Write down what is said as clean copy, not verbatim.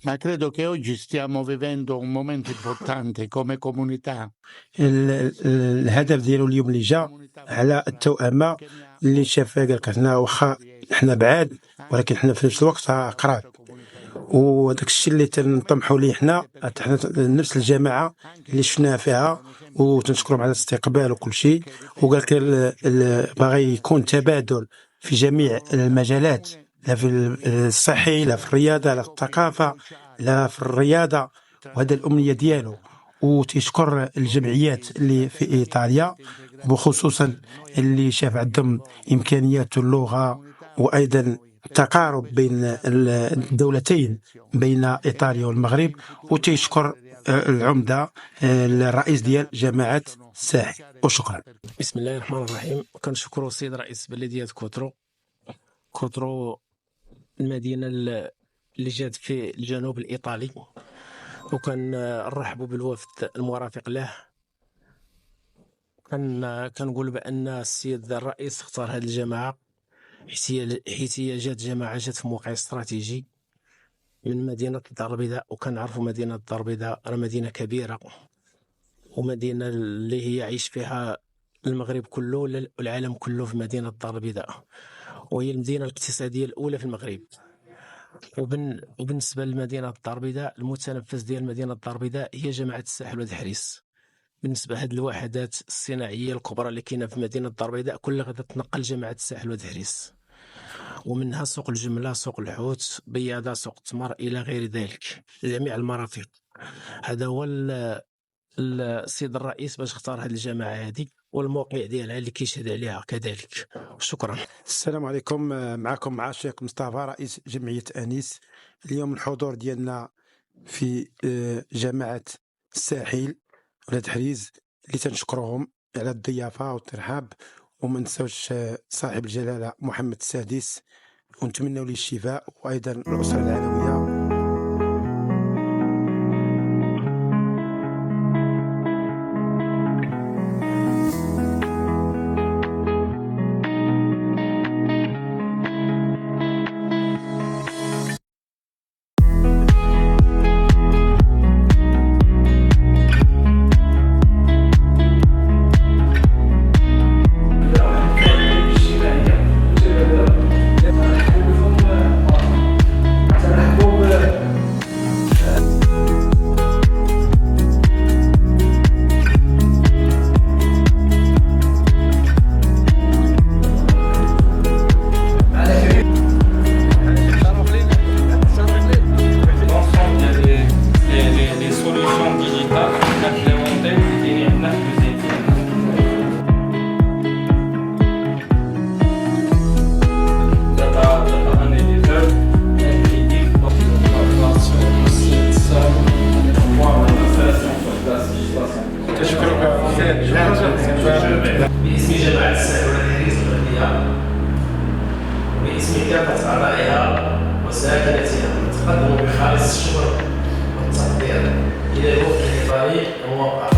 Ma credo che oggi stiamo vivendo un momento importante come comunità. الهدف ديالو اليوم اللي جا على التوأمة اللي شاف قال لك حنا واخا حنا بعاد ولكن حنا في نفس الوقت قراب، وداك الشيء اللي تنطمحوا ليه حنا نفس الجماعه اللي شفناها فيها، وتنشكرهم على الاستقبال وكل شيء. وقال لك باغي يكون تبادل في جميع المجالات، لا في الصحي لا في الرياضه لا في الثقافه لا في الرياضه، وهذا الامنيه ديالو. وتشكر الجمعيات اللي في ايطاليا وخصوصا اللي شاف عندهم امكانيات اللغه وايضا التقارب بين الدولتين بين ايطاليا والمغرب. وتشكر العمده الرئيس ديال جماعه الساحل. وشكرا. بسم الله الرحمن الرحيم. كنشكروا السيد رئيس بلديه كوترو المدينه اللي جات في الجنوب الايطالي، وكنرحبوا بالوفد المرافق له. كنقول بان السيد الرئيس اختار هذه الجماعه حيث هي جماعه جات في موقع استراتيجي من مدينه الدار البيضاء. وكنعرفوا مدينه الدار البيضاء راه مدينه كبيره، ومدينه اللي هي يعيش فيها المغرب كله والعالم كله في مدينه الدار البيضاء، وهي المدينه الاقتصاديه الاولى في المغرب. وبالنسبه لمدينه الدار البيضاء، المتنفس ديال مدينه الدار البيضاء هي جماعه الساحل وادي حريس. بالنسبه لهذه الوحدات الصناعيه الكبرى اللي كاينه في مدينه الدار البيضاء كلها غادا تنقل جماعه الساحل وادي حريس، ومنها سوق الجمله، سوق الحوت، بياضه، سوق التمر الى غير ذلك، جميع المرافق. هذا هو السيد الرئيس باش اختار هذه الجماعه هذه، والموقع ديالها اللي كيشهد عليها كذلك. شكرا. السلام عليكم، معكم مع الشيخ مصطفى رئيس جمعيه انيس. اليوم الحضور ديالنا في جماعه الساحل ولاد حريز اللي تنشكرهم على الضيافه والترحاب، وما نساوش صاحب الجلاله محمد السادس، ونتمنوا ليه الشفاء وايضا الاسره العلويه. باسم جماعة الساحل وادي حريس الغربية وباسم كافة أعضائها وساكنتها، نتقدم بخالص الشكر والتقدير إلى الوفد الإيطالي الموقع